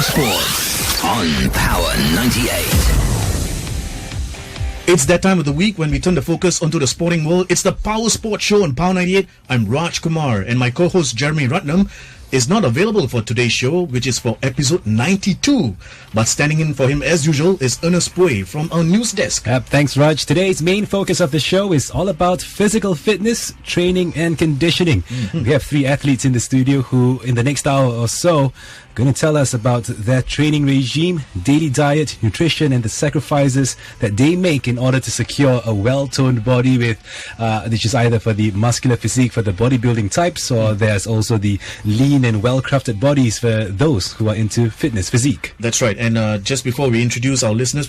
Power Sports on Power 98. It's that time of the week when we turn the focus onto the sporting world. It's the Power Sports Show on Power 98. I'm Raj Kumar, and my co-host Jeremy Ratnam is not available for today's show, which is for episode 92. But standing in for him as usual is Ernest Pui from our news desk. Thanks, Raj. Today's main focus of the show is all about physical fitness, training and conditioning. We have three athletes in the studio who, in the next hour or so, are going to tell us about their training regime, daily diet, nutrition and the sacrifices that they make in order to secure a well-toned body, with which is either for the muscular physique for the bodybuilding types, or there's also the lean and well-crafted bodies for those who are into fitness physique. That's right. And just before we introduce our listeners,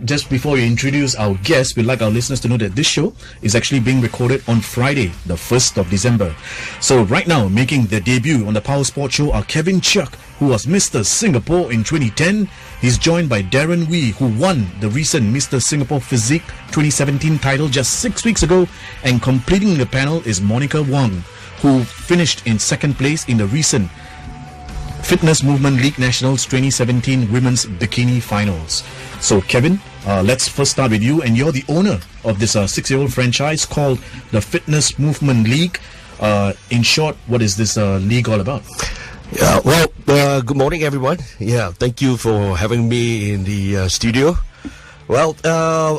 just before we introduce our guests, we'd like our listeners to know that this show is actually being recorded on Friday, the 1st of December. So right now, making their debut on the Power Sports Show are Kevin Chiak, who was Mr. Singapore in 2010. He's joined by Darren Wee, who won the recent Mr. Singapore Physique 2017 title just 6 weeks ago. And completing the panel is Monica Wang, who finished in second place in the recent Fitness Movement League Nationals 2017 Women's Bikini Finals. So Kevin, let's first start with you, and you're the owner of this 6-year-old franchise called the Fitness Movement League. In short, what is this league all about? Yeah, well, good morning, everyone. Yeah, thank you for having me in the studio. Well,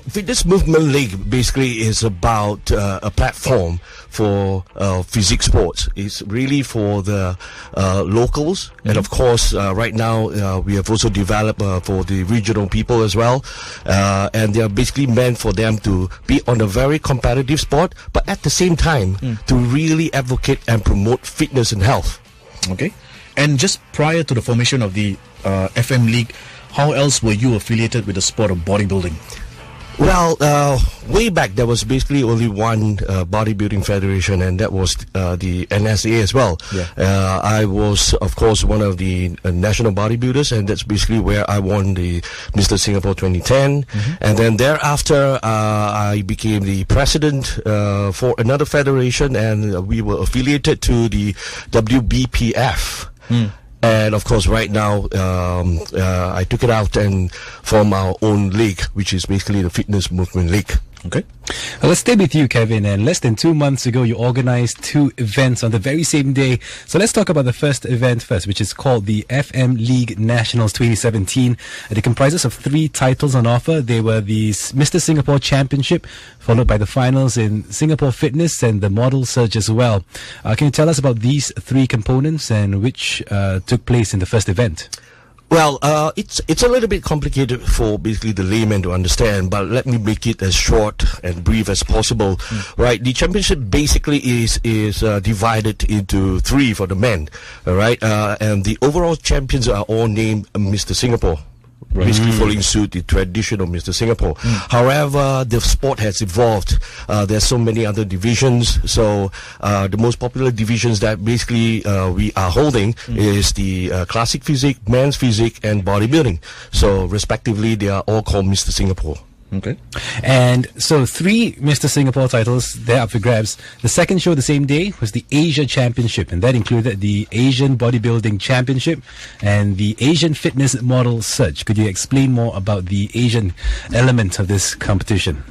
Fitness Movement League basically is about a platform for physique sports. It's really for the locals, and of course, right now we have also developed for the regional people as well, and they are basically meant for them to be on a very competitive sport, but at the same time to really advocate and promote fitness and health. Okay, and just prior to the formation of the FM League, how else were you affiliated with the sport of bodybuilding? Well, way back there was basically only one bodybuilding federation, and that was the NSA as well. Yeah. I was, of course, one of the national bodybuilders, and that's basically where I won the Mr. Singapore 2010. And then thereafter, I became the president for another federation, and we were affiliated to the WBPF. And of course, right now, I took it out and formed our own league, which is basically the Fitness Movement League. Okay. Well, let's stay with you, Kevin. And less than 2 months ago, you organized 2 events on the very same day. So let's talk about the first event first, which is called the FM League Nationals 2017. It comprises of 3 titles on offer. They were the Mr. Singapore Championship, followed by the finals in Singapore Fitness and the Model Search as well. Can you tell us about these 3 components and which took place in the first event? Well, it's a little bit complicated for basically the layman to understand, but let me make it as short and brief as possible. Right, the championship basically is divided into 3 for the men. All right, and the overall champions are all named Mr. Singapore. Basically following suit the tradition of Mr. Singapore. However, the sport has evolved. There's so many other divisions. So the most popular divisions that basically we are holding is the classic physique, men's physique, and bodybuilding. So respectively, they are all called Mr. Singapore. Okay. And so 3 Mr. Singapore titles, they're up for grabs. The second show the same day was the Asia Championship, and that included the Asian Bodybuilding Championship and the Asian Fitness Model Search. Could you explain more about the Asian element of this competition?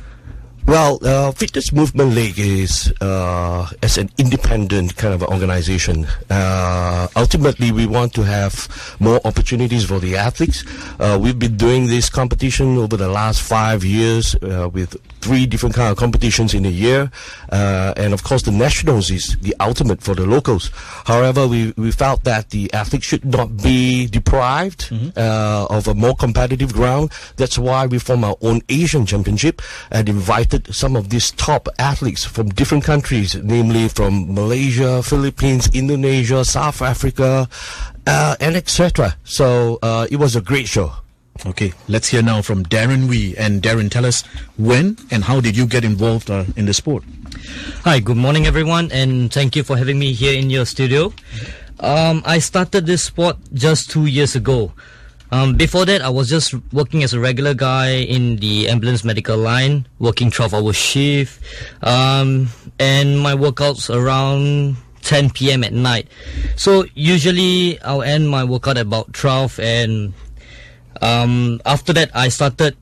Well, Fitness Movement League is as an independent kind of organization. Ultimately, we want to have more opportunities for the athletes. We've been doing this competition over the last 5 years with 3 different kind of competitions in a year. And of course, the nationals is the ultimate for the locals. However, we felt that the athletes should not be deprived of a more competitive ground. That's why we formed our own Asian Championship and invited some of these top athletes from different countries, namely from Malaysia, Philippines, Indonesia, South Africa, and etc. So it was a great show. Okay, let's hear now from Darren Wee. And Darren, tell us when and how did you get involved in the sport? Hi, good morning everyone, and thank you for having me here in your studio. I started this sport just 2 years ago. Before that, I was just working as a regular guy in the ambulance medical line, working 12-hour shift, and my workouts around 10 p.m. at night. So usually I'll end my workout at about 12, and after that I started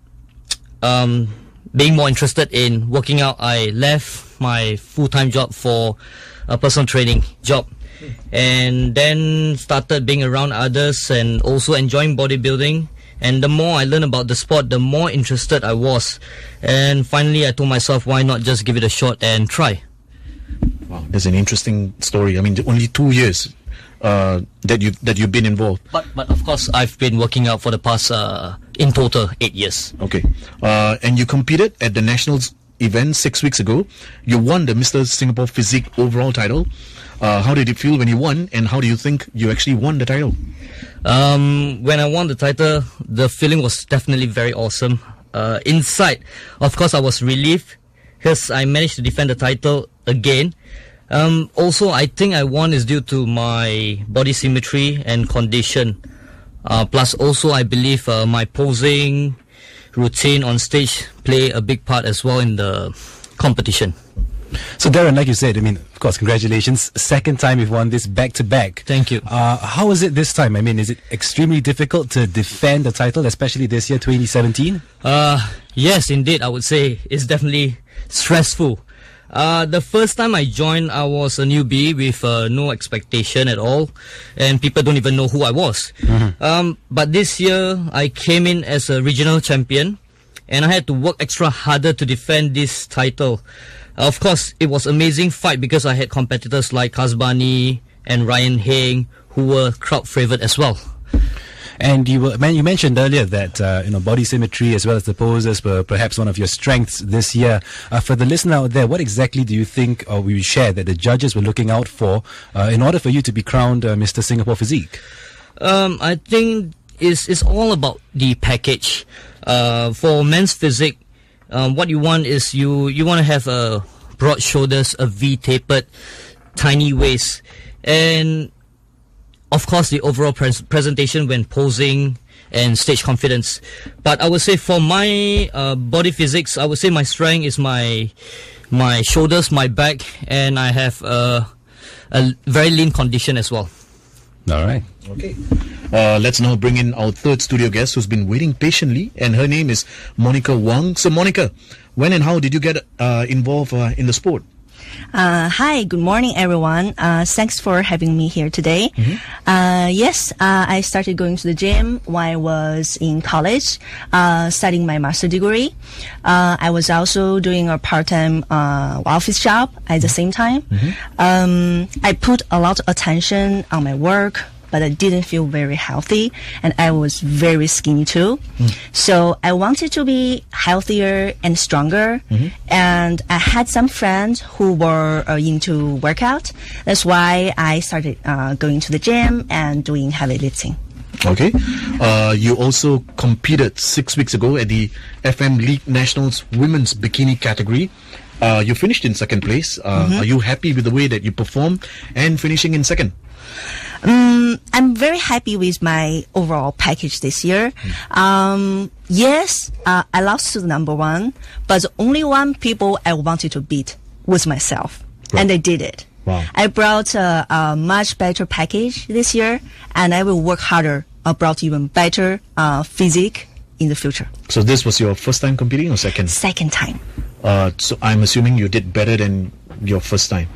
being more interested in working out. I left my full-time job for a personal training job, and then started being around others and also enjoying bodybuilding. And the more I learned about the sport, the more interested I was. And finally I told myself, why not just give it a shot and try. Wow, that's an interesting story. I mean, only 2 years that you've been involved. But of course I've been working out for the past in total 8 years. Okay. And you competed at the Nationals event 6 weeks ago. You won the Mr. Singapore Physique overall title. How did it feel when you won, and how do you think you actually won the title? When I won the title, the feeling was definitely very awesome. Inside, of course, I was relieved because I managed to defend the title again. Also, I think I won is due to my body symmetry and condition. Plus, also, I believe my posing routine on stage play a big part as well in the competition. So Darren, like you said, I mean, of course, congratulations. Second time you've won this back-to-back. Thank you. How is it this time? I mean, is it extremely difficult to defend the title, especially this year, 2017? Yes, indeed. I would say it's definitely stressful. The first time I joined, I was a newbie with no expectation at all, and people don't even know who I was. But this year, I came in as a regional champion, and I had to work extra harder to defend this title. Of course, it was an amazing fight because I had competitors like Kasbani and Ryan Heng, who were crowd favorite as well. And you mentioned earlier that body symmetry as well as the poses were perhaps one of your strengths this year. For the listener out there, what exactly do you think, or we share, that the judges were looking out for in order for you to be crowned Mr. Singapore Physique? I think it's all about the package. For men's physique, what you want is you want to have broad shoulders, a V-tapered, tiny waist, and of course the overall presentation when posing and stage confidence. But I would say for my body physiques, I would say my strength is my shoulders, my back, and I have a very lean condition as well. All right. Okay. Let's now bring in our third studio guest who's been waiting patiently, and her name is Monica Wang. So Monica, when and how did you get involved in the sport? Hi, good morning, everyone. Thanks for having me here today. Yes, I started going to the gym when I was in college, studying my master's degree. I was also doing a part-time office job at the same time. I put a lot of attention on my work, but I didn't feel very healthy, and I was very skinny too. So I wanted to be healthier and stronger, and I had some friends who were into workout. That's why I started going to the gym and doing heavy lifting. Okay. You also competed 6 weeks ago at the FM League Nationals Women's Bikini category. You finished in second place. Are you happy with the way that you performed and finishing in second? I'm very happy with my overall package this year. Yes, I lost to the number one, but the only one people I wanted to beat was myself, and I did it. Wow. I brought a much better package this year, and I will work harder. I brought even better physique in the future. So this was your first time competing or second? Second time. So I'm assuming you did better than your first time.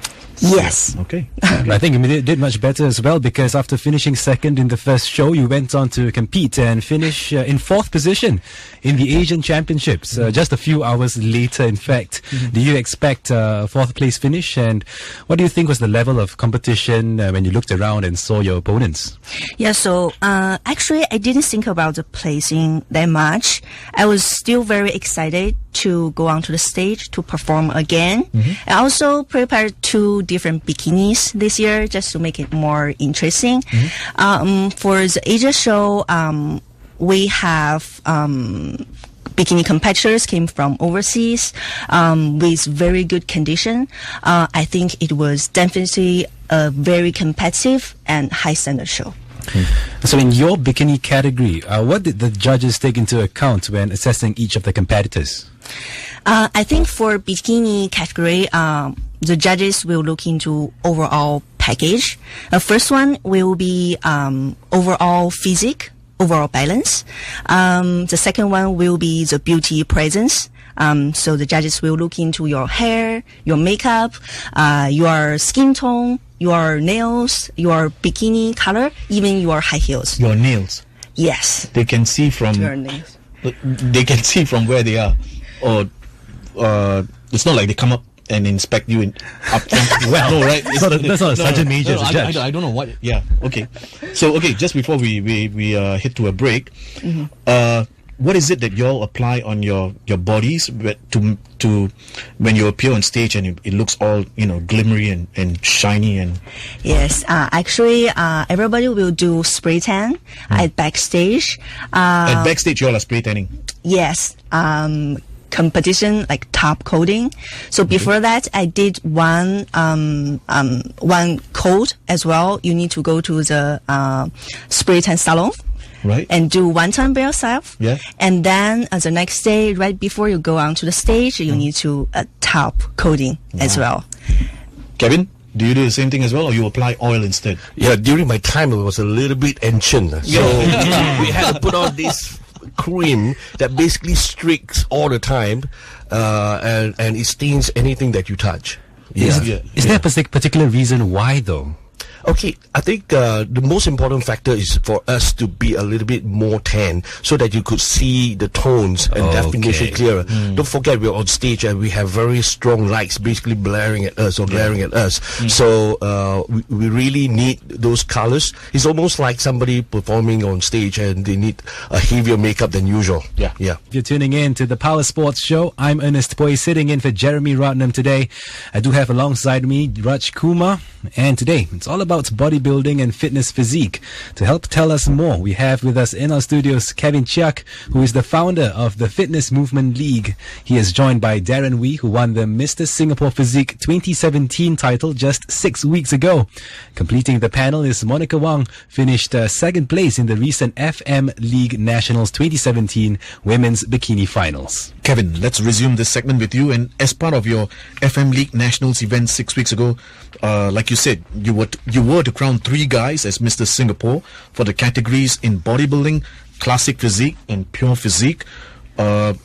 Yes. Okay. I think you did much better as well, because after finishing second in the first show, you went on to compete and finish in fourth position in the Asian Championships, just a few hours later, in fact. Do you expect a fourth place finish? And what do you think was the level of competition when you looked around and saw your opponents? Yeah, so actually I didn't think about the placing that much. I was still very excited to go onto the stage to perform again. I also prepared 2 different bikinis this year just to make it more interesting. For the Asia show, we have bikini competitors came from overseas with very good condition. I think it was definitely a very competitive and high standard show. So in your bikini category, what did the judges take into account when assessing each of the competitors? I think for bikini category, the judges will look into overall package. The first one will be overall physique, overall balance. The second one will be the beauty presence. So the judges will look into your hair, your makeup, your skin tone, your nails, your bikini color, even your high heels. Your nails. Yes. They can see from. Your nails. They can see from where they are, or it's not like they come up and inspect you up front. Well, no, right? That's not a sergeant major. It's a judge. I don't know what. Yeah. Okay. So just before we hit to a break, what is it that you all apply on your bodies to when you appear on stage and it looks all glimmery and shiny and? Yes, actually, everybody will do spray tan at backstage. At backstage, you all are spray tanning. Yes, competition like top coating. So before that, I did one coat as well. You need to go to the spray tan salon. Right. And do one time by yourself. Yeah. And then the next day, right before you go onto the stage, you need to top coating as well. Kevin, do you do the same thing as well, or you apply oil instead? Yeah, during my time it was a little bit ancient, so we had to put on this cream that basically streaks all the time, and it stains anything that you touch. Is there a particular reason why though? Okay, I think the most important factor is for us to be a little bit more tan so that you could see the tones and definition clearer. Don't forget we're on stage and we have very strong lights basically blaring at us or glaring at us. So we really need those colors. It's almost like somebody performing on stage and they need a heavier makeup than usual. Yeah. If you're tuning in to the Power Sports Show, I'm Ernest Poi sitting in for Jeremy Rodnam today. I do have alongside me Raj Kumar, and today it's all about bodybuilding and fitness physique. To help tell us more, we have with us in our studios Kevin Chiak, who is the founder of the Fitness Movement League. He is joined by Darren Wee, who won the Mr. Singapore Physique 2017 title just 6 weeks ago. Completing the panel is Monica Wang, finished second place in the recent FM League Nationals 2017 Women's Bikini Finals. Kevin, let's resume this segment with you. And as part of your FM League Nationals event 6 weeks ago, like you said, you were to crown 3 guys as Mr. Singapore for the categories in bodybuilding, classic physique, and pure physique. Can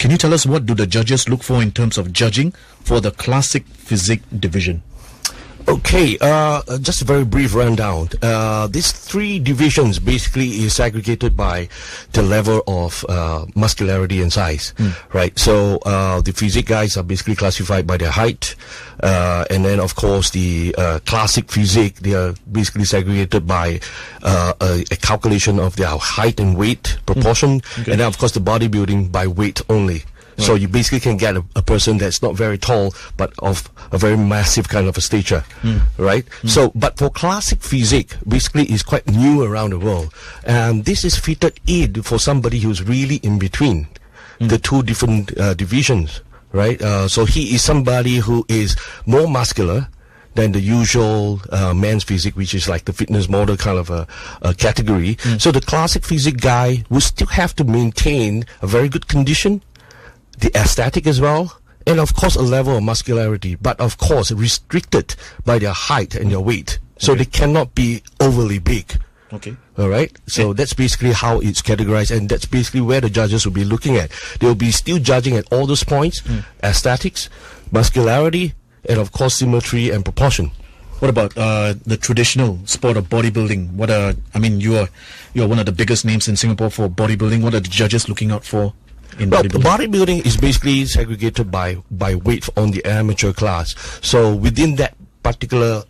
you tell us what do the judges look for in terms of judging for the classic physique division? Okay, just a very brief rundown. These 3 divisions basically is aggregated by the level of muscularity and size, right? So the physique guys are basically classified by their height, and then of course the classic physique, they are basically segregated by a calculation of their height and weight proportion, and then of course the bodybuilding by weight only. So you basically can get a person that's not very tall, but of a very massive kind of a stature, right? So, but for classic physique, basically is quite new around the world. And this is fitted in for somebody who's really in between the 2 different divisions, right? So he is somebody who is more muscular than the usual man's physique, which is like the fitness model kind of a category. So the classic physique guy will still have to maintain a very good condition, the aesthetic as well, and of course a level of muscularity, but of course restricted by their height and their weight. So they cannot be overly big. Okay. All right. So that's basically how it's categorized, and that's basically where the judges will be looking at. They'll be still judging at all those points: aesthetics, muscularity, and of course symmetry and proportion. What about the traditional sport of bodybuilding? You're one of the biggest names in Singapore for bodybuilding. What are the judges looking out for? Well, bodybuilding is basically segregated by weight on the amateur class. So within that particular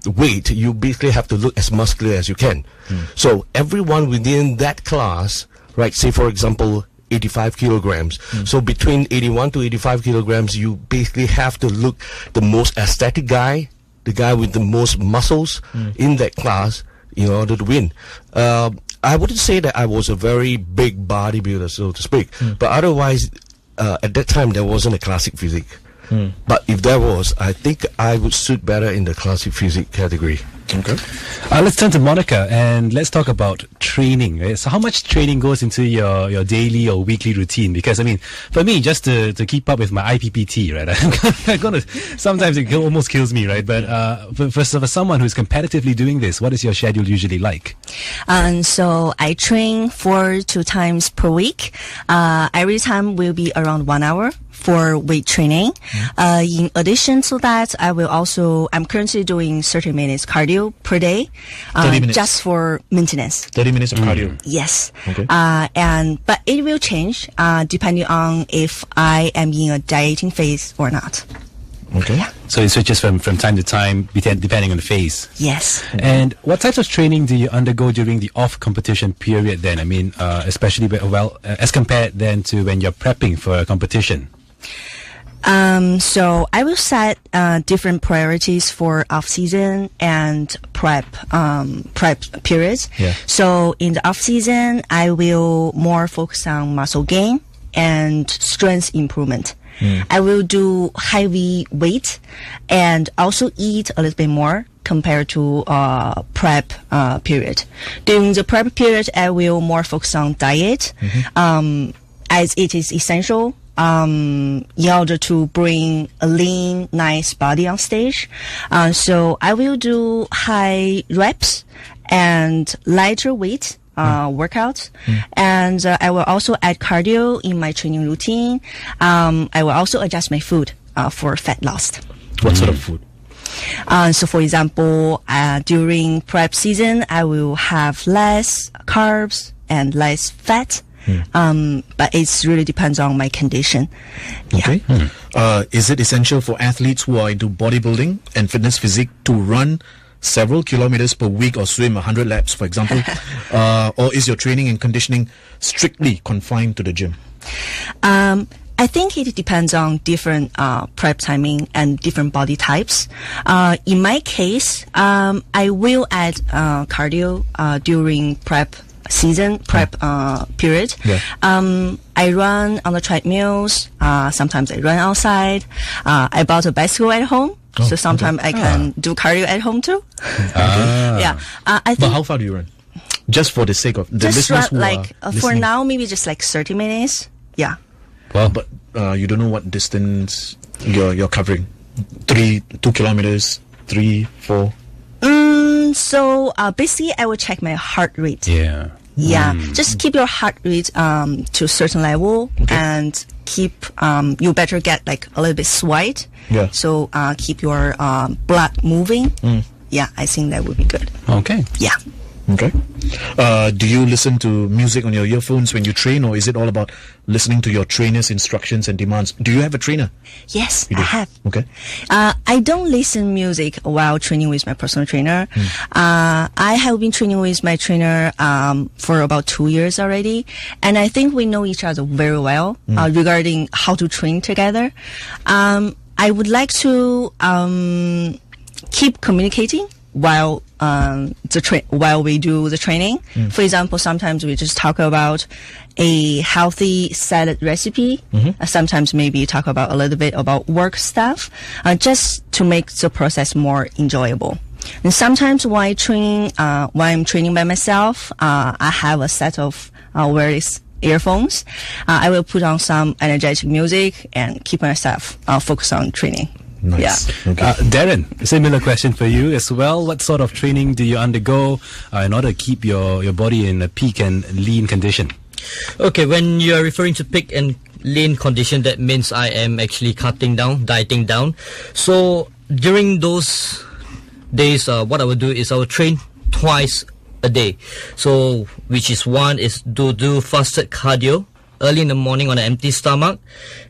weight, you basically have to look as muscular as you can. So everyone within that class, right, say for example 85 kilograms. So between 81 to 85 kilograms, you basically have to look the most aesthetic guy, the guy with the most muscles in that class in order to win. I wouldn't say that I was a very big bodybuilder, so to speak, but otherwise, at that time, there wasn't a classic physique. But if there was, I think I would suit better in the classic physique category. Okay. Let's turn to Monica and let's talk about training. Right? So how much training goes into your daily or weekly routine? Because I mean, for me, just to keep up with my IPPT, right? I'm gonna sometimes it almost kills me, right? But for someone who's competitively doing this, what is your schedule usually like? So I train 4 to 2 times per week. Every time will be around 1 hour for weight training. In addition to that, I'm currently doing 30 minutes cardio per day, 30 minutes. just for maintenance. 30 minutes of cardio. Yes. Okay. But it will change, depending on if I am in a dieting phase or not. Okay. So it switches from time to time depending on the phase. Yes. And what types of training do you undergo during the off-competition period then? I mean, especially as compared then to when you're prepping for a competition. So I will set different priorities for off-season and prep periods. Yeah. So in the off-season, I will more focus on muscle gain and strength improvement. I will do heavy weight and also eat a little bit more compared to prep period. During the prep period, I will more focus on diet, as it is essential in order to bring a lean, nice body on stage. So I will do high reps and lighter weight workouts. And I will also add cardio in my training routine. I will also adjust my food for fat loss. What sort of food? So for example, during prep season, I will have less carbs and less fat. But it really depends on my condition. Okay. Is it essential for athletes who are into bodybuilding and fitness physique to run several kilometers per week or swim 100 laps, for example? Or is your training and conditioning strictly confined to the gym? I think it depends on different prep timing and different body types. In my case, I will add cardio during prep period. I run on the treadmills. Sometimes I run outside. I bought a bicycle at home, so sometimes I can do cardio at home too. I think. But how far do you run? Just for the sake of the Just listeners run, who are for listening. now, maybe just like 30 minutes. Yeah. Well, But you don't know what distance you're covering. 2 kilometers, 3, 4. So basically, I will check my heart rate. yeah. Yeah, just keep your heart rate to a certain level, and keep you better get like a little bit sweat. Yeah. So keep your blood moving. Yeah, I think that would be good. Okay. Yeah. Okay. Do you listen to music on your earphones when you train, or is it all about listening to your trainer's instructions and demands? Do you have a trainer? Yes, You I do? have. Okay. I don't listen music while training with my personal trainer. I have been training with my trainer for about 2 years already, and I think we know each other very well regarding how to train together. I would like to keep communicating while while we do the training. For example, sometimes we just talk about a healthy salad recipe. Sometimes maybe talk about a little bit about work stuff, just to make the process more enjoyable. And sometimes while I'm training by myself, I have a set of wireless earphones. I will put on some energetic music and keep myself focused on training. Nice. Yeah. Okay. Darren, similar question for you as well. What sort of training do you undergo in order to keep your body in a peak and lean condition? Okay, when you're referring to peak and lean condition, that means I am actually dieting down. So during those days, what I will do is I will train twice a day. So which is one is to do fasted cardio early in the morning on an empty stomach,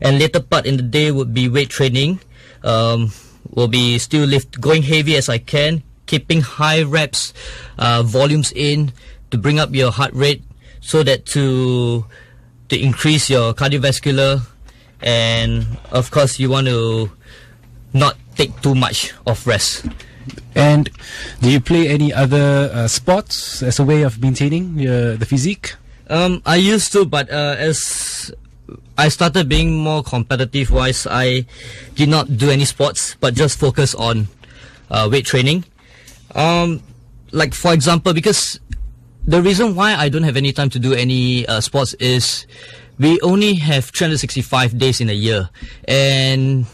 and later part in the day would be weight training. Will be still going heavy as I can, keeping high reps, volumes in to bring up your heart rate, so that to increase your cardiovascular, and of course you want to not take too much of rest. And do you play any other sports as a way of maintaining the physique? I used to, but as I started being more competitive wise. I did not do any sports, but just focus on weight training. Like for example, because the reason why I don't have any time to do any sports is we only have 365 days in a year and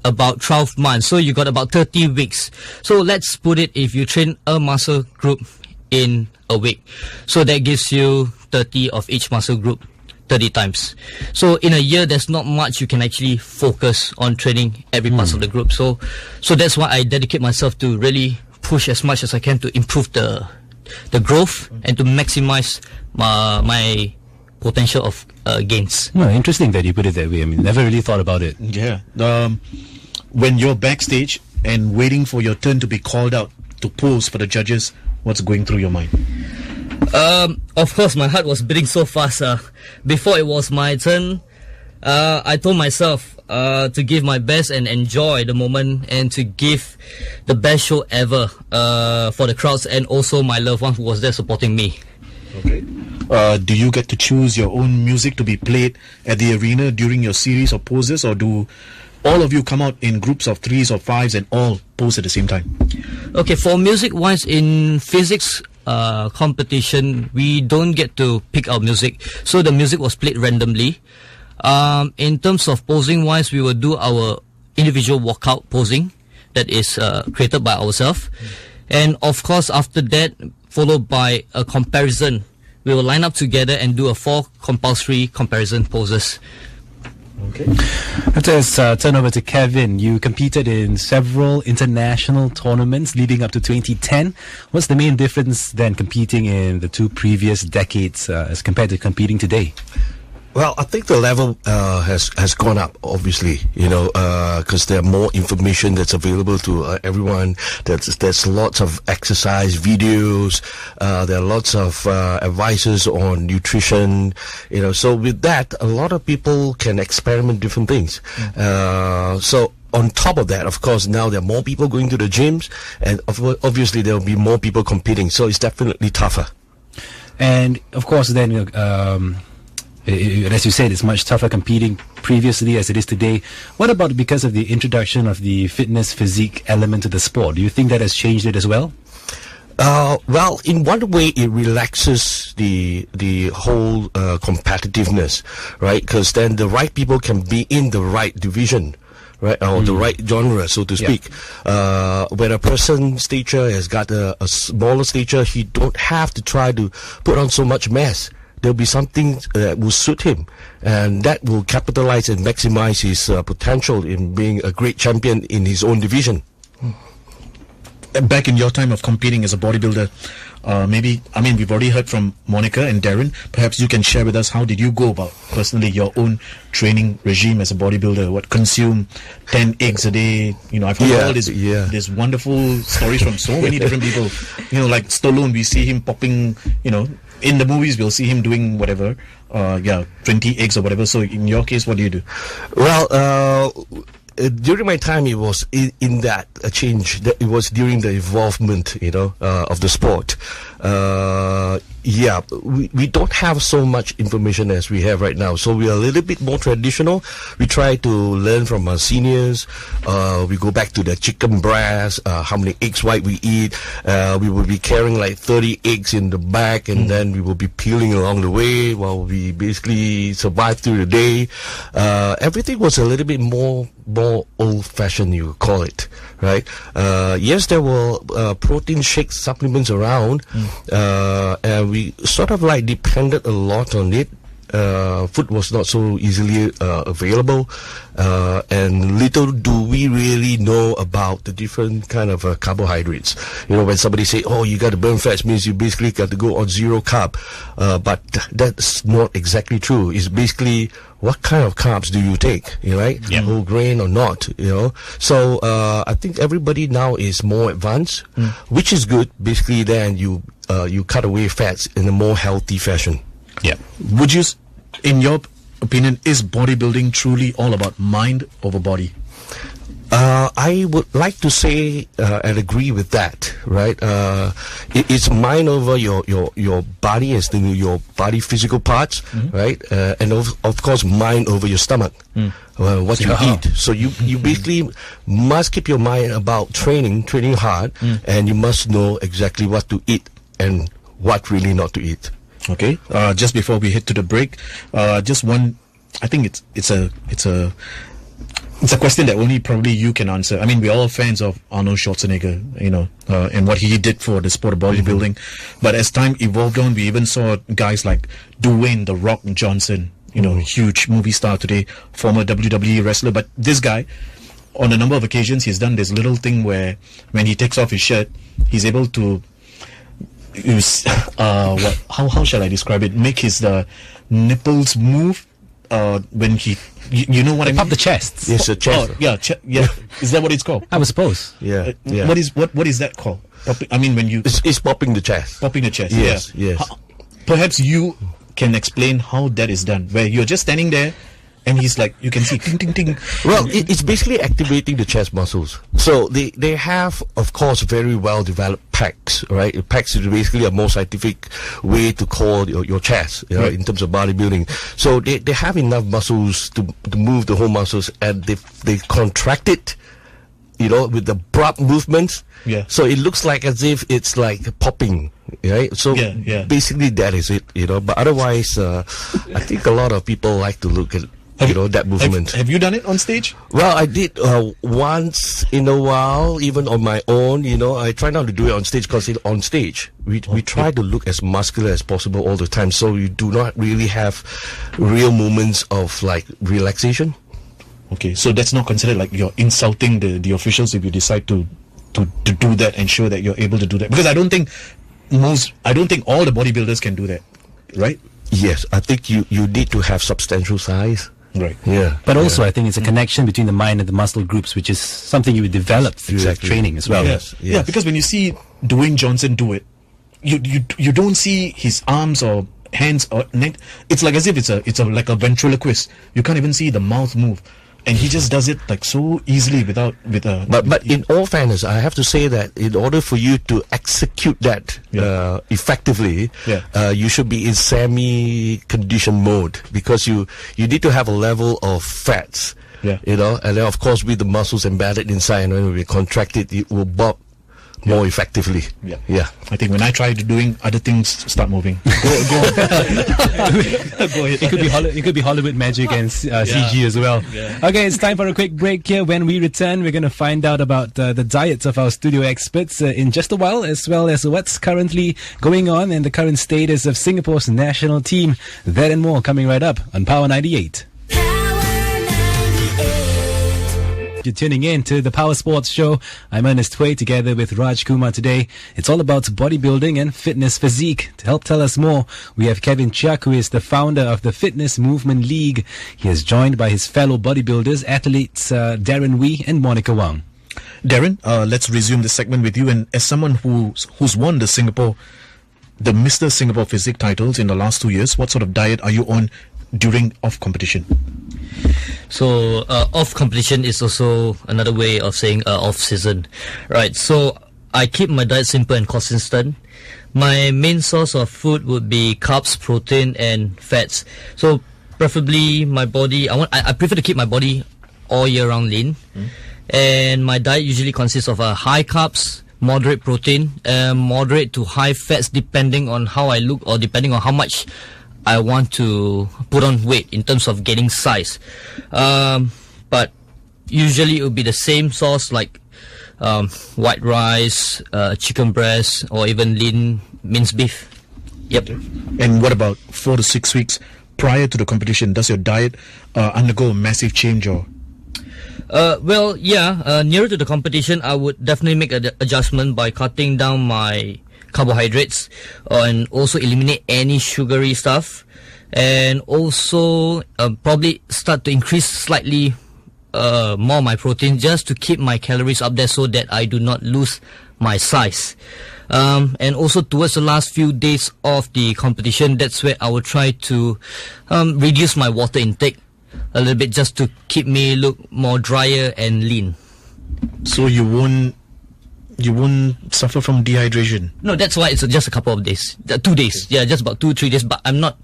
about 12 months. So you got about 30 weeks. So let's put it, if you train a muscle group in a week, so that gives you 30 of each muscle group 30 times. So in a year, there's not much you can actually focus on training every part of the group. So that's why I dedicate myself to really push as much as I can to improve the growth and to maximize my potential of gains. Well, interesting that you put it that way. I mean, never really thought about it. Yeah. When you're backstage and waiting for your turn to be called out to pose for the judges, what's going through your mind? Of course, my heart was beating so fast. Before it was my turn, I told myself to give my best and enjoy the moment and to give the best show ever for the crowds and also my loved one who was there supporting me. Okay. Do you get to choose your own music to be played at the arena during your series of poses, or do all of you come out in groups of 3s or 5s and all pose at the same time? Okay, for music wise, in physics competition, we don't get to pick our music, so the music was played randomly. In terms of posing wise, we will do our individual walkout posing that is created by ourselves, and of course after that, followed by a comparison. We will line up together and do a 4 compulsory comparison poses. Okay. Let's turn over to Kevin. You competed in several international tournaments leading up to 2010. What's the main difference then competing in the 2 previous decades as compared to competing today? Well, I think the level has gone up, obviously, because there are more information that's available to everyone. There's lots of exercise videos. There are lots of advices on nutrition. So with that, a lot of people can experiment different things. So on top of that, of course, now there are more people going to the gyms, and obviously there will be more people competing. So it's definitely tougher. And of course, then. As you said, it's much tougher competing previously as it is today. What about because of the introduction of the fitness physique element to the sport? Do you think that has changed it as well? Well, in one way, it relaxes the whole competitiveness, right? Because then the right people can be in the right division, right, or the right genre, so to speak. When a person's stature has got a smaller stature, he don't have to try to put on so much mass. There'll be something that will suit him, and that will capitalize and maximize his potential in being a great champion in his own division. Back in your time of competing as a bodybuilder, we've already heard from Monica and Darren. Perhaps you can share with us, how did you go about personally your own training regime as a bodybuilder? What, consume 10 eggs a day? I've heard all these wonderful stories from so many different people. Like Stallone, we see him popping, in the movies we'll see him doing whatever, 20 eggs or whatever. So in your case, what do you do? Well, during my time, it was in that change. It was during the evolvement, of the sport. We don't have so much information as we have right now. So we are a little bit more traditional. We try to learn from our seniors. We go back to the chicken breast, how many eggs white we eat. We will be carrying like 30 eggs in the back, and then we will be peeling along the way while we basically survive through the day. Everything was a little bit more old-fashioned, you call it, right? Yes, there were protein shake supplements around, and we sort of like depended a lot on it. Food was not so easily available, and little do we really know about the different kind of carbohydrates. When somebody say, "Oh, you got to burn fats," means you basically got to go on 0 carb, but that's not exactly true. It's basically what kind of carbs do you take, right? Whole grain or not, So I think everybody now is more advanced, which is good. Basically, then you cut away fats in a more healthy fashion. Yeah. Would you, in your opinion, is bodybuilding truly all about mind over body? I I would like to say and agree with that, right? It's mind over your body as your body physical parts, right? And of course, mind over your stomach, what you eat. So you basically must keep your mind about training hard, and you must know exactly what to eat and what really not to eat. Okay. Just before we head to the break, just one. I think it's a question that only probably you can answer. I mean, we're all fans of Arnold Schwarzenegger, and what he did for the sport of bodybuilding. But as time evolved on, we even saw guys like Dwayne "The Rock" Johnson, huge movie star today, former WWE wrestler. But this guy, on a number of occasions, he's done this little thing where when he takes off his shirt, he's able to use how shall I describe it? Make his nipples move. When he, you know what I mean? Pop the chest. Yes, a chest. Oh, yeah. Is that what it's called? I would suppose. Yeah. What is that called? I mean, when you it's popping the chest. Popping the chest. Yes. Yeah. Yes. Perhaps you can explain how that is done, where you're just standing there, and he's like, you can see ting ting ting. Well, it's basically activating the chest muscles. So they have, of course, very well developed pecs, right? Pecs is basically a more scientific way to call your chest, Right. in terms of bodybuilding. So they have enough muscles to move the whole muscles, and they contract it, with the abrupt movements. Yeah. So it looks like as if it's like popping, right? So Yeah. basically that is it, But otherwise, I think a lot of people like to look at that movement. Have you done it on stage? Well, I did once in a while, even on my own. I try not to do it on stage because on stage we try to look as muscular as possible all the time, so you do not really have real moments of like relaxation. Okay, so that's not considered like you're insulting the officials if you decide to do that and show that you're able to do that, because I don't think all the bodybuilders can do that, right? Yes, I think you need to have substantial size. Right. Yeah. But also, I think it's a connection between the mind and the muscle groups, which is something you would develop through Exactly. training as well. Yes. Yeah, because when you see Dwayne Johnson do it, you don't see his arms or hands or neck. It's like as if it's like a ventriloquist. You can't even see the mouth move, and he just does it like so easily with a. But in all fairness, I have to say that in order for you to execute that effectively, you should be in semi-conditioned mode, because you need to have a level of fats, and then of course with the muscles embedded inside, and when we contract it, it will bob more effectively. Yeah. I think when I try to doing other things, start moving. Go on. Go ahead. It could be Hollywood magic and CG as well. Yeah. Okay, it's time for a quick break here. When we return, we're going to find out about the diets of our studio experts in just a while, as well as what's currently going on and the current status of Singapore's national team. That and more coming right up on Power 98. You're tuning in to the Power Sports Show. I'm Ernest Hui together with Raj Kumar today. It's all about bodybuilding and fitness physique. To help tell us more, we have Kevin Chiak, who is the founder of the Fitness Movement League. He is joined by his fellow bodybuilders, athletes Darren Wee and Monica Wang. Darren, let's resume the segment with you. And as someone who's won the Mr. Singapore Physique titles in the last 2 years, what sort of diet are you on during off competition? So off competition is also another way of saying off season, right? So I keep my diet simple and consistent. My main source of food would be carbs, protein, and fats. So preferably my body, I prefer to keep my body all year round lean, and my diet usually consists of high carbs, moderate protein, moderate to high fats, depending on how I look or depending on how much I want to put on weight in terms of getting size. But usually it will be the same sauce, like white rice, chicken breast, or even lean minced beef. Yep. And what about 4 to 6 weeks prior to the competition? Does your diet undergo a massive change or? Nearer to the competition, I would definitely make an adjustment by cutting down my carbohydrates and also eliminate any sugary stuff, and also probably start to increase slightly more my protein, just to keep my calories up there so that I do not lose my size. And also towards the last few days of the competition, that's where I will try to reduce my water intake a little bit, just to keep me look more drier and lean. So you won't suffer from dehydration. No, that's why it's just a couple of days, 2 days. Yeah, just about 2-3 days. But I'm not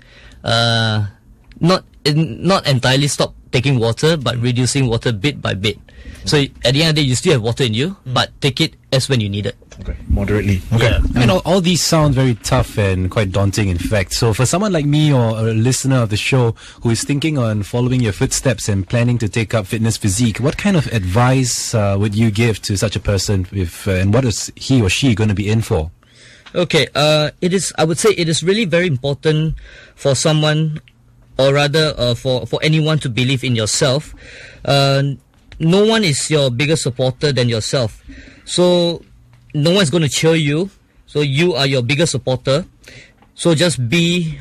entirely stop taking water, but reducing water bit by bit. So at the end of the day, you still have water in you, but take it as when you need it. Okay, moderately. Okay. Yeah. I mean, all these sound very tough and quite daunting, in fact. So for someone like me or a listener of the show who is thinking on following your footsteps and planning to take up fitness physique, what kind of advice would you give to such a person, and what is he or she going to be in for? Okay, I would say it is really very important for someone, or rather for anyone, to believe in yourself. No one is your biggest supporter than yourself. So no one's going to cheer you. So you are your biggest supporter. So just be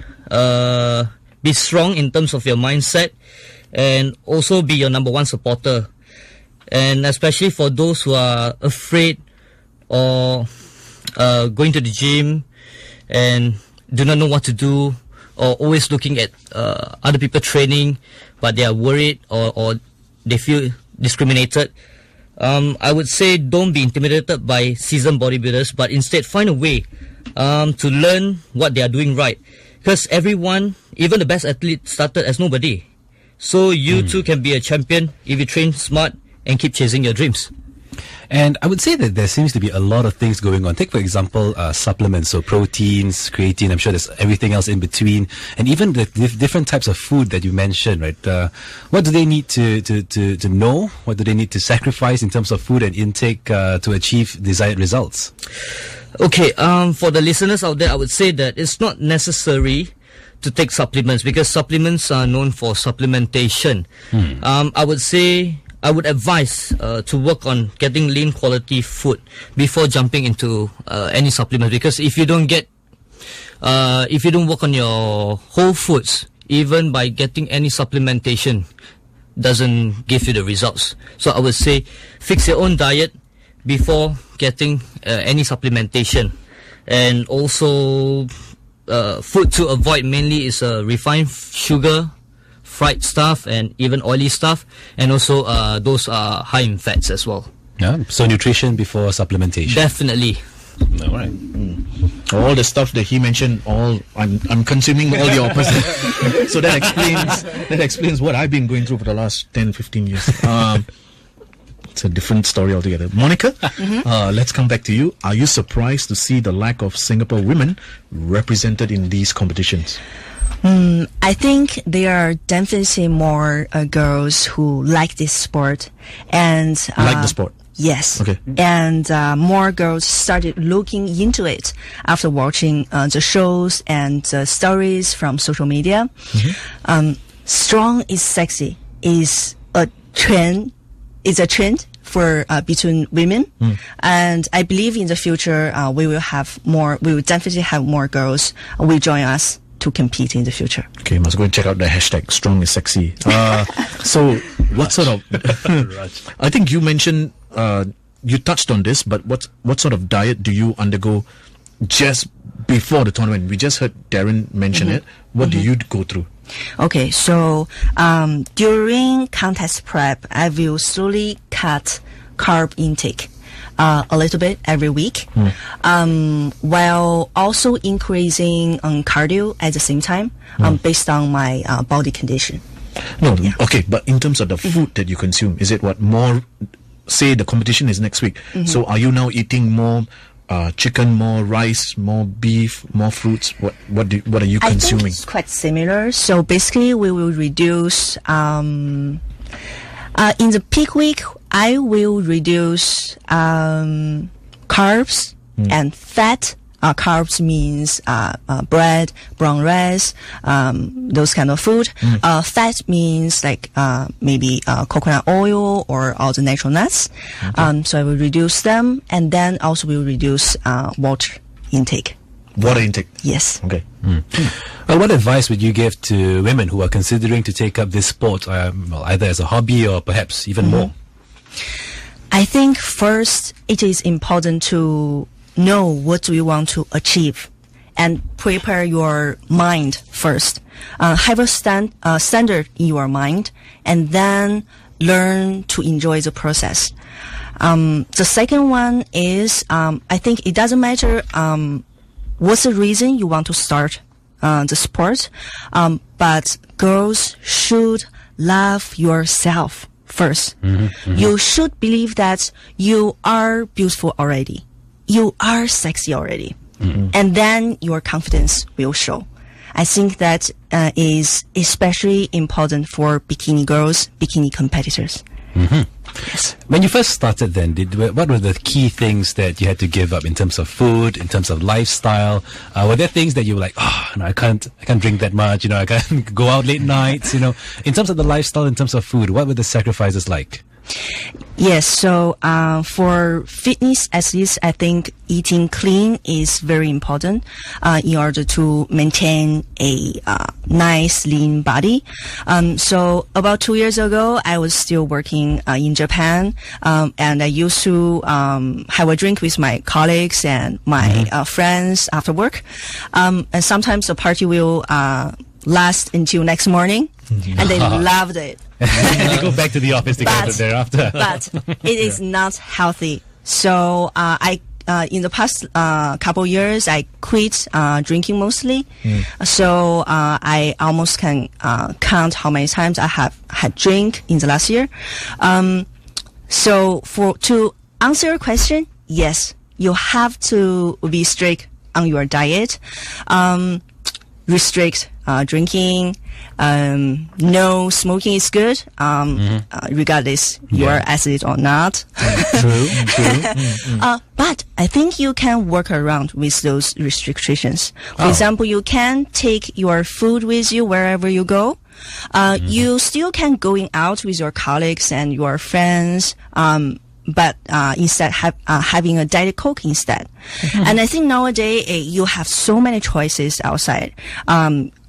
strong in terms of your mindset, and also be your number one supporter. And especially for those who are afraid or going to the gym and do not know what to do, or always looking at other people training, but they are worried or they feel discriminated. I would say don't be intimidated by seasoned bodybuilders, but instead find a way to learn what they are doing right. Because everyone, even the best athlete, started as nobody. So you too can be a champion if you train smart and keep chasing your dreams. And I would say that there seems to be a lot of things going on. Take, for example, supplements, so proteins, creatine, I'm sure there's everything else in between, and even the different types of food that you mentioned, right? What do they need to know? What do they need to sacrifice in terms of food and intake to achieve desired results? Okay, for the listeners out there, I would say that it's not necessary to take supplements, because supplements are known for supplementation. I would advise to work on getting lean quality food before jumping into any supplement, because if you don't work on your whole foods, even by getting any supplementation doesn't give you the results. So I would say fix your own diet before getting any supplementation. And also food to avoid mainly is refined sugar, fried stuff, and even oily stuff, and also those are high in fats as well. Yeah, so nutrition before supplementation. Definitely. All right. All the stuff that he mentioned, I'm consuming all the opposite. So that explains what I've been going through for the last 10-15 years. It's a different story altogether. Monica, let's come back to you. Are you surprised to see the lack of Singapore women represented in these competitions? I think there are definitely more girls who like this sport, and Like the sport? Yes. Okay. And more girls started looking into it after watching the shows and stories from social media. Strong is sexy is a trend. Is a trend for between women, and I believe in the future we will definitely have more girls will join us to compete in the future. Okay, must go and check out the hashtag strong is sexy. So what sort of I think you mentioned you touched on this, but what sort of diet do you undergo just before the tournament? We just heard Darren mention it. What do you go through? Okay, so during contest prep, I will slowly cut carb intake a little bit every week, while also increasing cardio at the same time, based on my body condition. No, okay, but in terms of the food that you consume, is it more? Say the competition is next week, so are you now eating more chicken, more rice, more beef, more fruits? What are you consuming? I think it's quite similar. So basically, we will reduce. In the peak week, I will reduce carbs and fat. Carbs means bread, brown rice, those kind of food. Fat means like maybe coconut oil or all the natural nuts. So I will reduce them, and then also will reduce water intake. Water intake? Yes. Okay. What advice would you give to women who are considering to take up this sport, either as a hobby or perhaps even more? I think first it is important to know what do you want to achieve and prepare your mind first. Have a standard in your mind, and then learn to enjoy the process. The second one is, I think it doesn't matter what's the reason you want to start the sport, but girls should love yourself first. You should believe that you are beautiful already. You are sexy already. And then your confidence will show. I think that is especially important for bikini girls, bikini competitors. Yes. When you first started then, what were the key things that you had to give up in terms of food, in terms of lifestyle? Were there things that you were like, oh, no, I can't drink that much, I can't go out late nights, in terms of the lifestyle, in terms of food, what were the sacrifices like? Yes, so for fitness athletes, I think eating clean is very important in order to maintain a nice, lean body. So about 2 years ago, I was still working in Japan, and I used to have a drink with my colleagues and my friends after work. And sometimes the party will last until next morning, and they loved it. They go back to the office together thereafter. But it is not healthy. So I in the past couple years, I quit drinking mostly. So I almost can count how many times I have had drink in the last year. So to answer your question, yes, you have to be strict on your diet. Restrict drinking. No smoking is good, regardless you are athlete or not. True. But I think you can work around with those restrictions. For example, you can take your food with you wherever you go. You still can going out with your colleagues and your friends. But instead having a Diet Coke instead. And I think nowadays you have so many choices outside.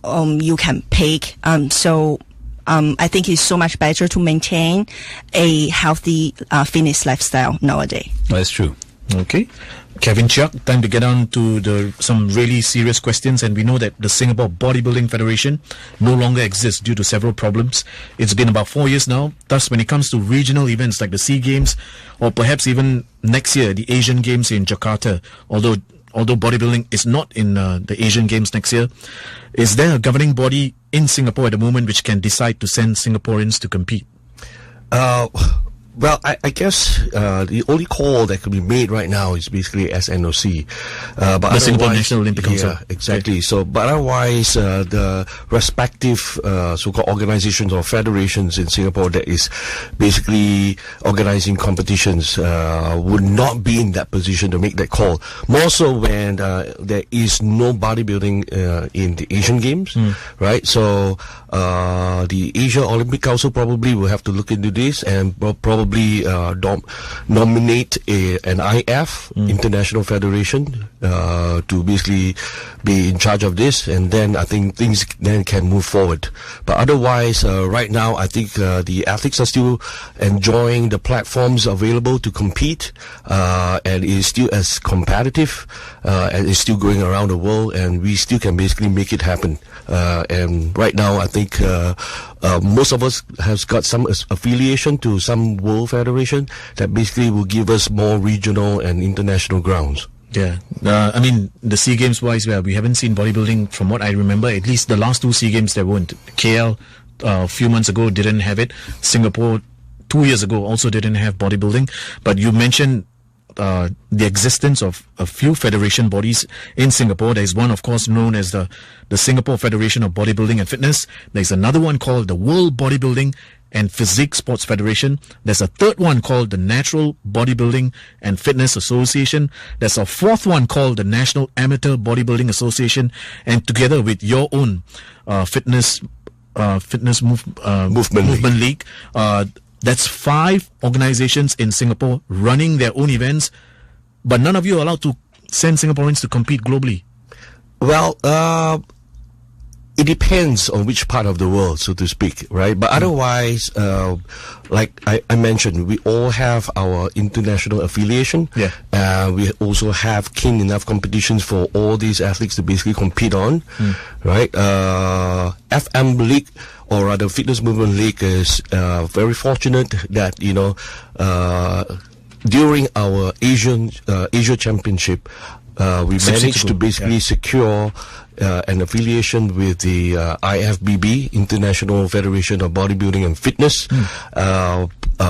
You can pick. So I think it's so much better to maintain a healthy fitness lifestyle nowadays. That's true. Okay. Kevin Chiak, time to get on to some really serious questions. And we know that the Singapore Bodybuilding Federation no longer exists due to several problems. It's been about 4 years now. Thus, when it comes to regional events like the SEA Games, or perhaps even next year, the Asian Games in Jakarta, although bodybuilding is not in the Asian Games next year, is there a governing body in Singapore at the moment which can decide to send Singaporeans to compete? Well, I guess the only call that can be made right now is basically SNOC. But the Singapore National Olympic Council. Yeah, exactly. Okay. So, but otherwise, the respective so-called organizations or federations in Singapore that is basically organizing competitions would not be in that position to make that call. More so when there is no bodybuilding in the Asian Games, right? So, the Asia Olympic Council probably will have to look into this and probably nominate an IF, International Federation, to basically be in charge of this, and then I think things then can move forward. But otherwise, right now, I think the athletes are still enjoying the platforms available to compete, and it is still as competitive, and it's still going around the world, and we still can basically make it happen. And right now, I think most of us has got some affiliation to some world federation that basically will give us more regional and international grounds. Yeah, I mean, the SEA Games wise, we haven't seen bodybuilding from what I remember. At least the last two SEA Games there weren't. KL a few months ago didn't have it. Singapore 2 years ago also didn't have bodybuilding. But you mentioned the existence of a few federation bodies in Singapore. There is one, of course, known as the Singapore Federation of Bodybuilding and Fitness. There's another one called the World Bodybuilding and Physique Sports Federation. There's a third one called the Natural Bodybuilding and Fitness Association. There's a fourth one called the National Amateur Bodybuilding Association, and together with your own movement league, that's 5 organizations in Singapore running their own events, but none of you are allowed to send Singaporeans to compete globally. Well, it depends on which part of the world, so to speak, right? But otherwise, like I mentioned, we all have our international affiliation. Yeah. We also have keen enough competitions for all these athletes to basically compete on, right? FM League, or rather Fitness Movement League, is very fortunate that, during our Asia Championship, we managed to basically secure an affiliation with the IFBB, International Federation of Bodybuilding and Fitness,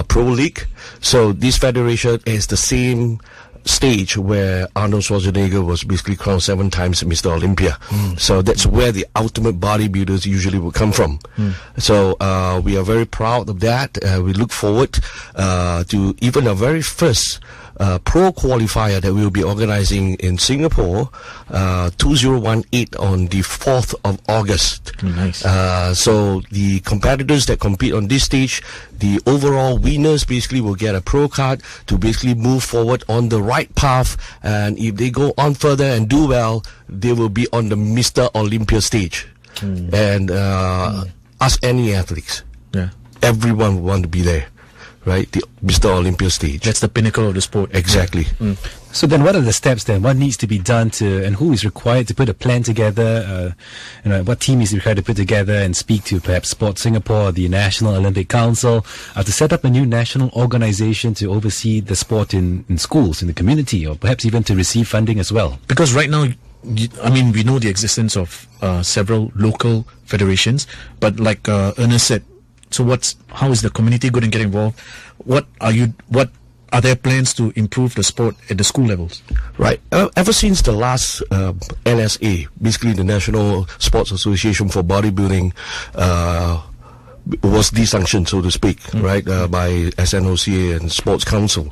Pro League. So this federation is the same stage where Arnold Schwarzenegger was basically crowned 7 times Mr. Olympia. So that's where the ultimate bodybuilders usually will come from. So we are very proud of that. We look forward to even our very first pro qualifier that we will be organizing in Singapore, 2018 on the 4th of August. Nice. So the competitors that compete on this stage, the overall winners basically will get a pro card to basically move forward on the right path, and if they go on further and do well, they will be on the Mr. Olympia stage. And ask any athletes, everyone will want to be there. Right, the Mr. Olympia stage. That's the pinnacle of the sport. Exactly. So then, what are the steps then? What needs to be done and who is required to put a plan together? What team is required to put together and speak to perhaps Sport Singapore, the National Olympic Council, to set up a new national organization to oversee the sport in schools, in the community, or perhaps even to receive funding as well? Because right now, I mean, we know the existence of several local federations, but like Ernest said, so how is the community going to get involved? What are their plans to improve the sport at the school levels? Right. Ever since the last NSA, basically the National Sports Association for Bodybuilding, was desanctioned, so to speak, right, by SNOCA and Sports Council.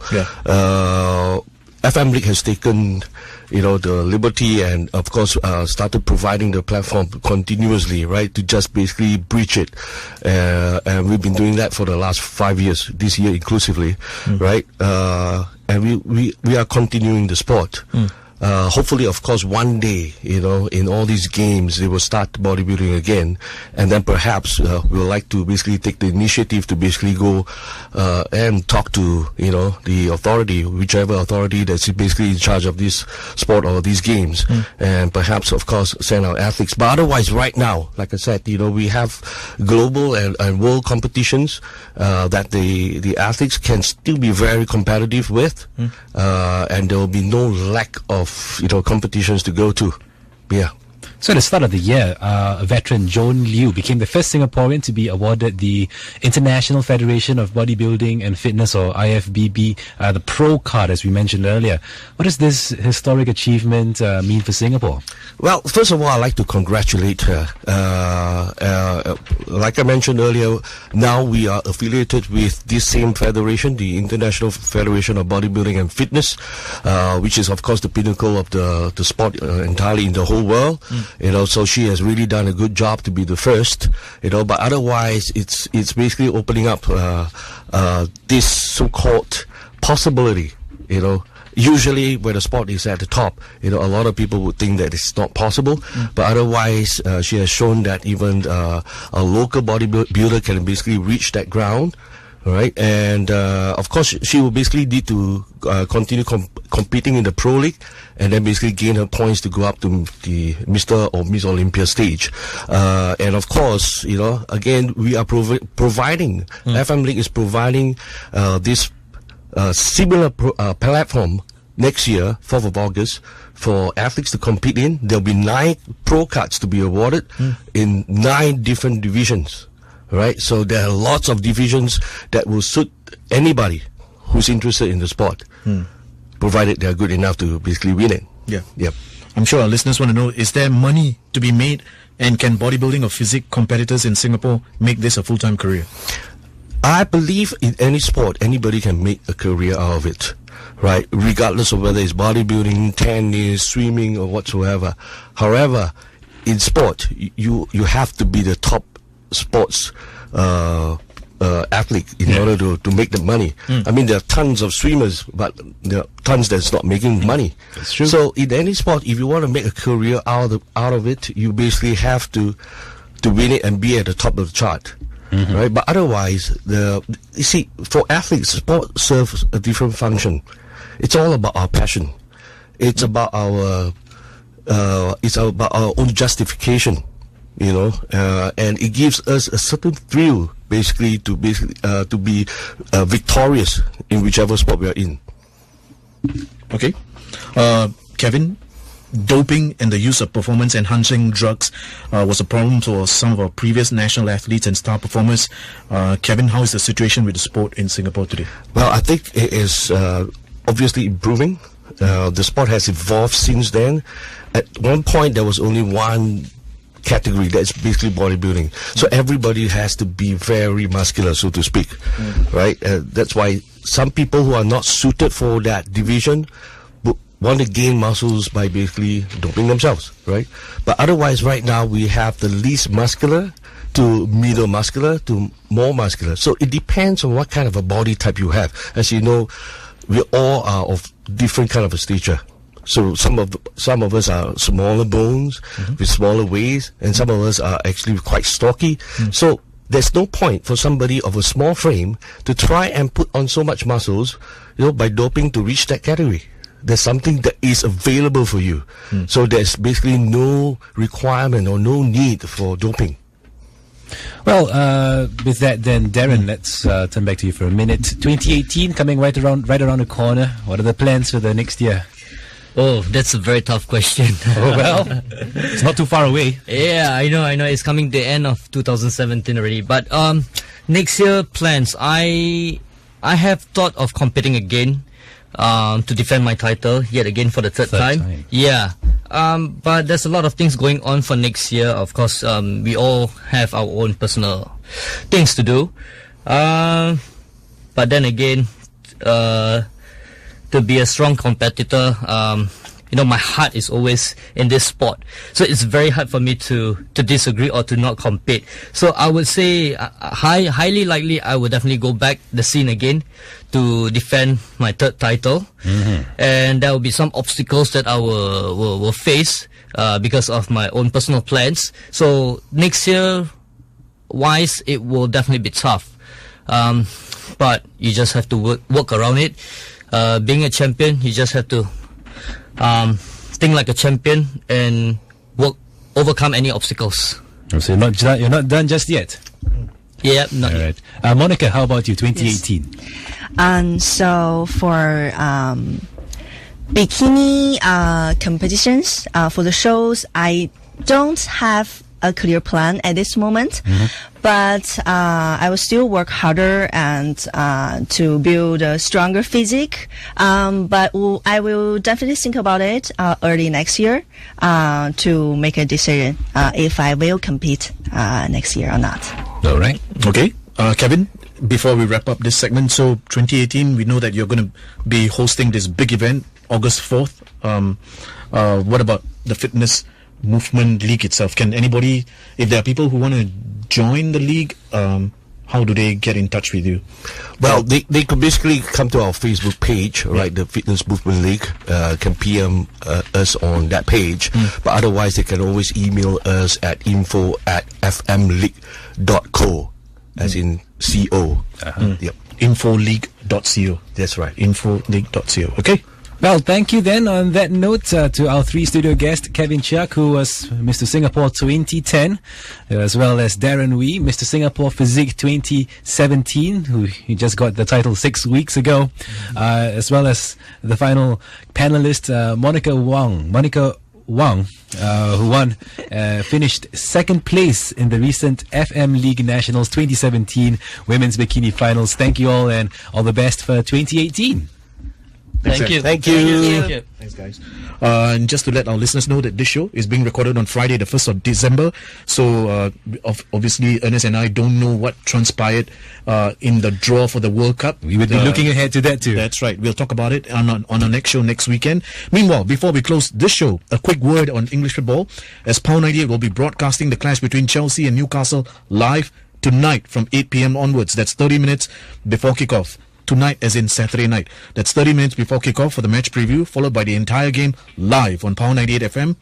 FM League has taken, the liberty and, of course, started providing the platform continuously, right, to just basically breach it. And we've been doing that for the last 5 years, this year inclusively, right? And we are continuing the sport. Hopefully, of course, one day, in all these games, they will start bodybuilding again. And then perhaps we would like to basically take the initiative to basically go and talk to, the authority, whichever authority that's basically in charge of this sport or these games. And perhaps, of course, send our athletes. But otherwise, right now, like I said, we have global and world competitions that the athletes can still be very competitive with. And there will be no lack of competitions to go to. So at the start of the year, veteran Joan Liu became the first Singaporean to be awarded the International Federation of Bodybuilding and Fitness, or IFBB, the Pro card, as we mentioned earlier. What does this historic achievement mean for Singapore? Well, first of all, I'd like to congratulate her. Like I mentioned earlier, now we are affiliated with this same federation, the International Federation of Bodybuilding and Fitness, which is, of course, the pinnacle of the sport entirely in the whole world. So she has really done a good job to be the first, but otherwise it's basically opening up this so-called possibility, Usually when the sport is at the top, a lot of people would think that it's not possible, but otherwise she has shown that even a local bodybuilder can basically reach that ground. Right, and of course she will basically need to continue competing in the Pro League, and then basically gain her points to go up to the Mr. or Miss Olympia stage. And of course, again, we are providing, FM League is providing this similar platform next year, 4th of August, for athletes to compete in. There'll be 9 pro cards to be awarded in 9 different divisions. Right, so there are lots of divisions that will suit anybody who's interested in the sport, provided they're good enough to basically win it. Yep. I'm sure our listeners want to know, is there money to be made, and can bodybuilding or physique competitors in Singapore make this a full-time career? I believe in any sport, anybody can make a career out of it, right? Regardless of whether it's bodybuilding, tennis, swimming, or whatsoever. However, in sport, you have to be the top sports athlete in order to make the money. I mean, there are tons of swimmers, but there are tons that's not making money. That's true. So in any sport, if you want to make a career out of it, you basically have to win it and be at the top of the chart. Right? But otherwise, you see, for athletes, sport serves a different function. It's all about our passion. It's about our own justification. And it gives us a certain thrill, basically, to be victorious in whichever sport we are in. Okay. Kevin, doping and the use of performance-enhancing drugs was a problem for some of our previous national athletes and star performers. Kevin, how is the situation with the sport in Singapore today? Well, I think it is obviously improving. The sport has evolved since then. At one point, there was only one category, that's basically bodybuilding. So everybody has to be very muscular, so to speak, right? That's why some people who are not suited for that division want to gain muscles by basically doping themselves, right? But otherwise, right now, we have the least muscular to middle muscular to more muscular. So it depends on what kind of a body type you have. As you know, we all are of different kind of a stature. So some of us are smaller bones with smaller waists, and some of us are actually quite stocky. So there's no point for somebody of a small frame to try and put on so much muscles, by doping to reach that category. There's something that is available for you. So there's basically no requirement or no need for doping. Well, with that then, Darren, let's turn back to you for a minute. 2018 coming right around the corner. What are the plans for the next year? Oh, that's a very tough question. Oh, well, it's not too far away. Yeah, I know. It's coming the end of 2017 already. But next year plans. I have thought of competing again to defend my title yet again for the third time. Yeah. But there's a lot of things going on for next year. Of course, we all have our own personal things to do. But then again, to be a strong competitor, my heart is always in this sport. So it's very hard for me to disagree or to not compete. So I would say highly likely I would definitely go back the scene again to defend my third title. And there will be some obstacles that I will face because of my own personal plans. So next year wise, it will definitely be tough. But you just have to work around it. Being a champion, you just have to think like a champion and overcome any obstacles. So you're not done just yet. Yeah, not All yet. right. Monica, how about you? 2018. So for bikini competitions, for the shows, I don't have a clear plan at this moment, but I will still work harder and to build a stronger physique. But I will definitely think about it early next year to make a decision if I will compete next year or not. All right. Okay. Kevin, before we wrap up this segment, so 2018, we know that you're going to be hosting this big event, August 4th. What about the fitness movement league itself? Can anybody, if there are people who want to join the league, how do they get in touch with you? Well, they could basically come to our Facebook page, right? The Fitness Movement League, can PM us on that page. But otherwise, they can always email us at info@fmleague.co, as in CO. Yep. Infoleague.co. That's right. Infoleague.co. Okay. Well, thank you then on that note to our three studio guests, Kevin Chiak, who was Mr. Singapore 2010, as well as Darren Wee, Mr. Singapore Physique 2017, who he just got the title 6 weeks ago, as well as the final panelist, Monica Wang, who finished second place in the recent FM League Nationals 2017 Women's Bikini Finals. Thank you all and all the best for 2018. Thank you. Thank you. Thanks, guys. And just to let our listeners know that this show is being recorded on Friday, the 1st of December. So, obviously, Ernest and I don't know what transpired in the draw for the World Cup. We would be looking ahead to that too. That's right. We'll talk about it on our next show next weekend. Meanwhile, before we close this show, a quick word on English football. As Power 98 will be broadcasting the clash between Chelsea and Newcastle live tonight from 8 p.m. onwards. That's 30 minutes before kickoff. Tonight, as in Saturday night. That's 30 minutes before kickoff for the match preview, followed by the entire game live on Power 98 FM,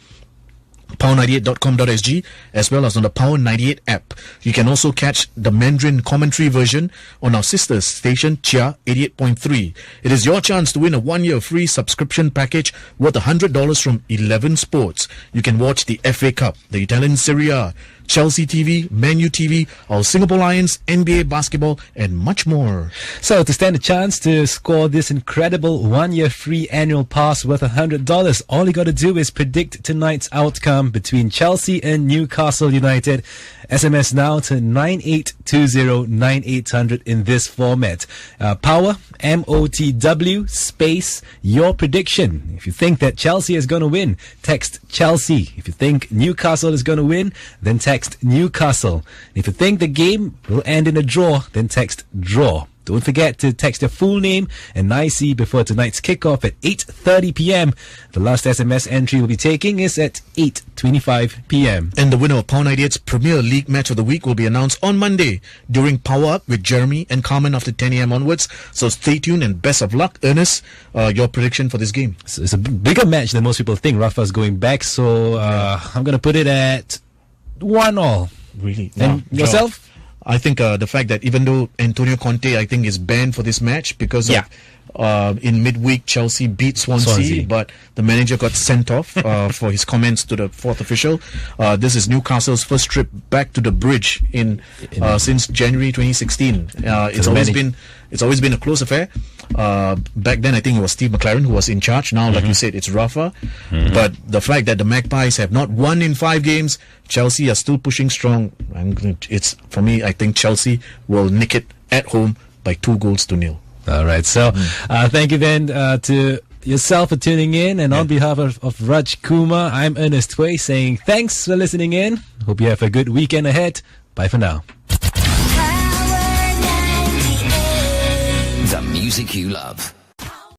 power98.com.sg, as well as on the Power 98 app. You can also catch the Mandarin commentary version on our sister station, Chiak 88.3. It is your chance to win a 1-year free subscription package worth $100 from 11 Sports. You can watch the FA Cup, the Italian Serie A, Chelsea TV, Man U TV, our Singapore Lions, NBA basketball, and much more. So to stand a chance to score this incredible 1-year free annual pass worth $100, all you got to do is predict tonight's outcome between Chelsea and Newcastle United. SMS now to 9820-9800 in this format. Power, MOTW, space, your prediction. If you think that Chelsea is going to win, text Chelsea. If you think Newcastle is going to win, then text Newcastle. If you think the game will end in a draw, then text draw. Don't forget to text your full name and IC before tonight's kickoff at 8:30 p.m. The last SMS entry we'll be taking is at 8:25 p.m. And the winner of Power 98's Premier League Match of the Week will be announced on Monday during Power Up with Jeremy and Carmen after 10 a.m. onwards. So stay tuned and best of luck. Ernest, your prediction for this game? So it's a bigger match than most people think. Rafa's going back, so I'm going to put it at 1-1. Really? And Wow. yourself? I think the fact that even though Antonio Conte, I think, is banned for this match because of in midweek Chelsea beat Swansea, but the manager got sent off for his comments to the fourth official. This is Newcastle's first trip back to the bridge since January 2016. It's always been a close affair. Back then, I think it was Steve McLaren who was in charge. Now, like you said, it's Rafa. But the fact that the Magpies have not won in 5 games, Chelsea are still pushing strong. For me, I think Chelsea will nick it at home by 2-0. All right. So thank you then to yourself for tuning in. And on behalf of Raj Kumar, I'm Ernest Tway saying thanks for listening in. Hope you have a good weekend ahead. Bye for now. The music you love.